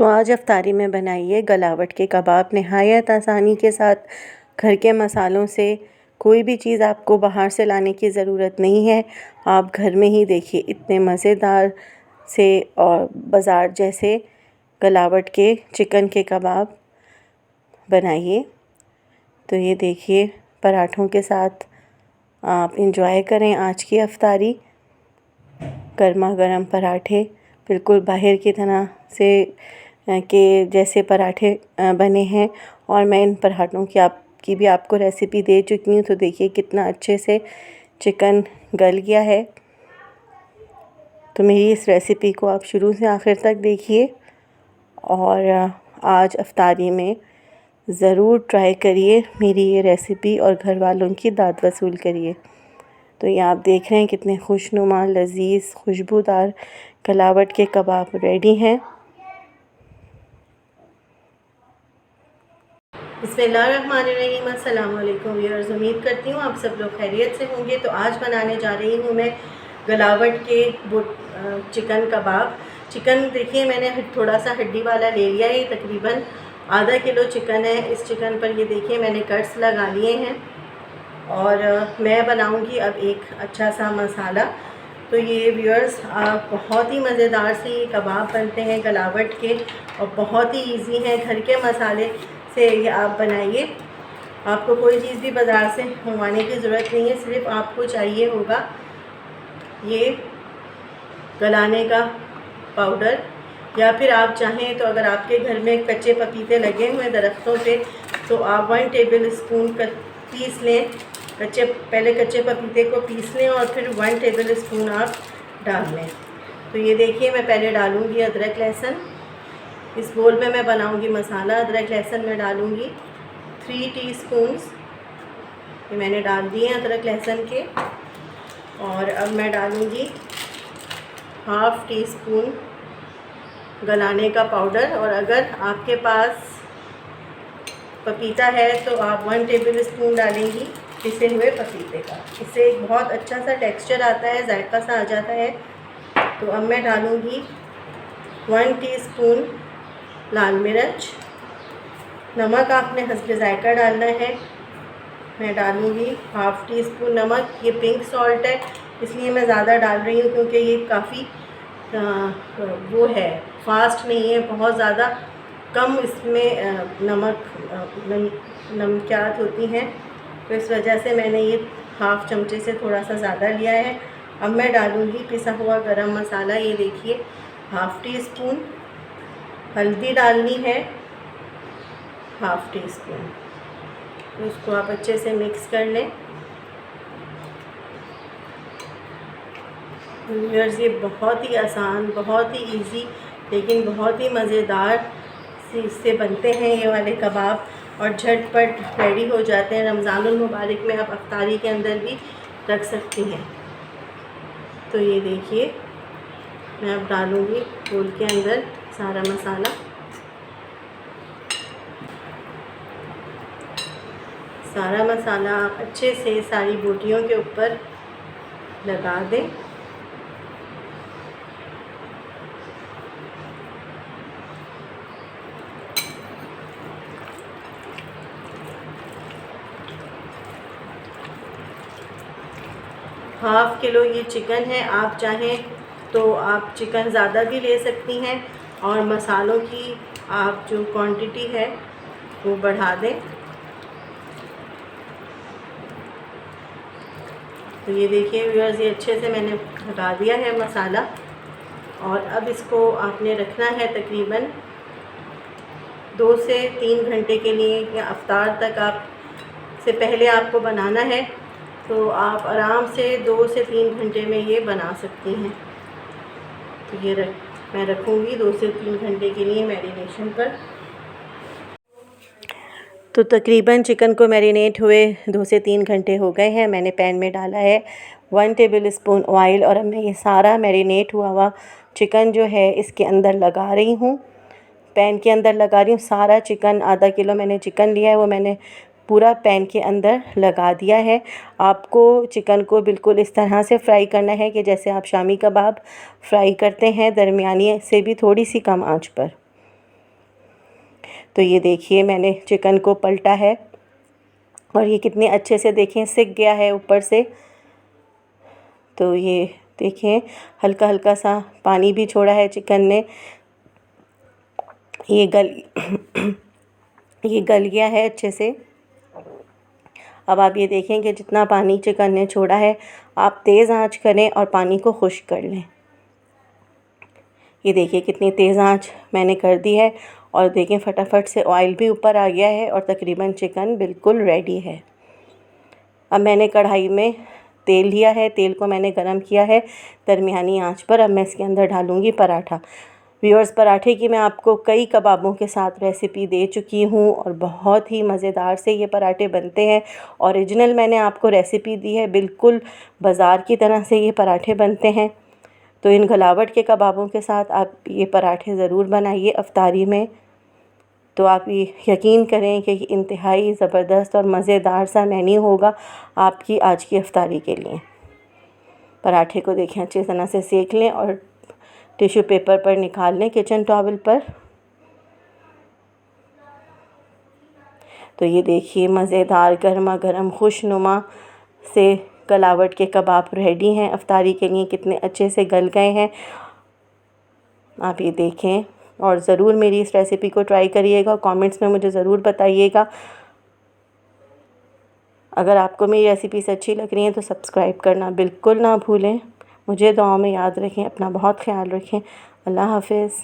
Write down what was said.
तो आज अफ्तारी में बनाइए गलावट के कबाब नहायत आसानी के साथ। घर के मसालों से कोई भी चीज़ आपको बाहर से लाने की ज़रूरत नहीं है। आप घर में ही देखिए इतने मज़ेदार से और बाज़ार जैसे गलावट के चिकन के कबाब बनाइए। तो ये देखिए पराठों के साथ आप इंजॉय करें आज की अफ्तारी। गर्मा गर्म पराठे बिल्कुल बाहर की तरह से के जैसे पराठे बने हैं और मैं इन पराठों की भी आपको रेसिपी दे चुकी हूँ। तो देखिए कितना अच्छे से चिकन गल गया है। तो मेरी इस रेसिपी को आप शुरू से आखिर तक देखिए और आज अफ्तारी में ज़रूर ट्राई करिए मेरी ये रेसिपी और घर वालों की दाद वसूल करिए। तो ये आप देख रहे हैं कितने खुशनुमा लज़ीज़ खुशबूदार गलावट के कबाब रेडी हैं। बिस्मिल्लाहिर्रहमानिर्रहीम। अस्सलाम वालेकुम व्यूअर्स, उम्मीद करती हूँ आप सब लोग खैरियत से होंगे। तो आज बनाने जा रही हूँ मैं गलावट के चिकन कबाब। चिकन देखिए मैंने थोड़ा सा हड्डी वाला ले लिया है, तकरीबन आधा किलो चिकन है। इस चिकन पर ये देखिए मैंने कट्स लगा लिए हैं और मैं बनाऊंगी अब एक अच्छा सा मसाला। तो ये व्यूअर्स बहुत ही मज़ेदार से ये कबाब बनते हैं गलावट के और बहुत ही इजी हैं। घर के मसाले से ये आप बनाइए। आपको कोई चीज़ भी बाज़ार से मंगवाने की ज़रूरत नहीं है, सिर्फ आपको चाहिए होगा ये गलाने का पाउडर, या फिर आप चाहें तो अगर आपके घर में कच्चे पपीते लगे हुए दरख्तों पे तो आप 1 टेबल स्पून पीस लें। पहले कच्चे पपीते को पीस लें और फिर 1 टेबल स्पून आप डाल लें। तो ये देखिए मैं पहले डालूँगी अदरक लहसुन। इस बोल में मैं बनाऊँगी मसाला। अदरक लहसुन में डालूँगी 3 टीस्पून्स, ये मैंने डाल दिए अदरक लहसुन के। और अब मैं डालूँगी 1/2 टीस्पून गलाने का पाउडर। और अगर आपके पास पपीता है तो आप 1 टेबल स्पून डालेंगी पिसे हुए पपीते का। इससे एक बहुत अच्छा सा टेक्सचर आता है, जायका सा आ जाता है। तो अब मैं डालूँगी 1 टीस्पून लाल मिर्च। नमक आपने हस्बे जायका डालना है। मैं डालूँगी 1/2 टीस्पून नमक। ये पिंक सॉल्ट है इसलिए मैं ज़्यादा डाल रही हूँ क्योंकि ये काफ़ी वो है, फास्ट नहीं है, बहुत ज़्यादा कम इसमें नमकियात होती हैं। तो इस वजह से मैंने ये 1/2 चमचे से थोड़ा सा ज़्यादा लिया है। अब मैं डालूँगी पिसा हुआ गरम मसाला। ये देखिए 1/2 टीस्पून। हल्दी डालनी है 1/2 टीस्पून। तो इसको आप अच्छे से मिक्स कर लें। व्यूअर्स ये बहुत ही आसान, बहुत ही इजी, लेकिन बहुत ही मज़ेदार इससे बनते हैं ये वाले कबाब और झटपट रेडी हो जाते हैं। रमज़ानुल मुबारक में आप अफ्तारी के अंदर भी रख सकती हैं। तो ये देखिए मैं अब डालूँगी बोल के अंदर सारा मसाला। सारा मसाला आप अच्छे से सारी बोटियों के ऊपर लगा दें। ½ किलो ये चिकन है। आप चाहें तो आप चिकन ज़्यादा भी ले सकती हैं और मसालों की आप जो क्वांटिटी है वो बढ़ा दें। तो ये देखिए व्यूअर्स ये अच्छे से मैंने लगा दिया है मसाला और अब इसको आपने रखना है तकरीबन 2 से 3 घंटे के लिए, या अफ्तार तक आप से पहले आपको बनाना है तो आप आराम से 2 से 3 घंटे में ये बना सकती हैं। तो ये मैं रखूँगी 2 से 3 घंटे के लिए मैरिनेशन पर। तो तकरीबन चिकन को मैरिनेट हुए 2 से 3 घंटे हो गए हैं। मैंने पैन में डाला है 1 टेबल स्पून ऑयल और अब मैं ये सारा मैरिनेट हुआ चिकन जो है इसके अंदर लगा रही हूँ। पैन के अंदर लगा रही हूँ सारा चिकन। आधा किलो मैंने चिकन लिया है, वो मैंने पूरा पैन के अंदर लगा दिया है। आपको चिकन को बिल्कुल इस तरह से फ्राई करना है कि जैसे आप शामी कबाब फ्राई करते हैं, दरमियानी से भी थोड़ी सी कम आंच पर। तो ये देखिए मैंने चिकन को पलटा है और ये कितने अच्छे से देखें सिक गया है ऊपर से। तो ये देखें हल्का हल्का सा पानी भी छोड़ा है चिकन ने। ये गल गया है अच्छे से। अब आप ये देखें कि जितना पानी चिकन ने छोड़ा है आप तेज़ आंच करें और पानी को खुश्क कर लें। ये देखिए कितनी तेज़ आंच मैंने कर दी है और देखें फटाफट से ऑयल भी ऊपर आ गया है और तकरीबन चिकन बिल्कुल रेडी है। अब मैंने कढ़ाई में तेल लिया है, तेल को मैंने गरम किया है दरमियानी आंच पर। अब मैं इसके अंदर डालूँगी पराठा। व्यूअर्स, पराठे की मैं आपको कई कबाबों के साथ रेसिपी दे चुकी हूँ और बहुत ही मज़ेदार से ये पराठे बनते हैं। ओरिजिनल मैंने आपको रेसिपी दी है, बिल्कुल बाज़ार की तरह से ये पराठे बनते हैं। तो इन गलावट के कबाबों के साथ आप ये पराठे ज़रूर बनाइए अफ्तारी में। तो आप ये यकीन करें कि इंतहाई ज़बरदस्त और मज़ेदार सा मेन्यू होगा आपकी आज की अफ्तारी के लिए। पराठे को देखें अच्छी तरह से सेक लें और टिश्यू पेपर पर निकाल लें, किचन टॉवल पर। तो ये देखिए मज़ेदार गर्मा गर्म खुशनुमा से गलावट के कबाब रेडी हैं अफ्तारी के लिए। कितने अच्छे से गल गए हैं आप ये देखें। और ज़रूर मेरी इस रेसिपी को ट्राई करिएगा, कमेंट्स में मुझे ज़रूर बताइएगा। अगर आपको मेरी रेसिपीज़ अच्छी लग रही हैं तो सब्सक्राइब करना बिल्कुल ना भूलें। मुझे दुआओं में याद रखें, अपना बहुत ख्याल रखें। अल्लाह हाफ़िज़।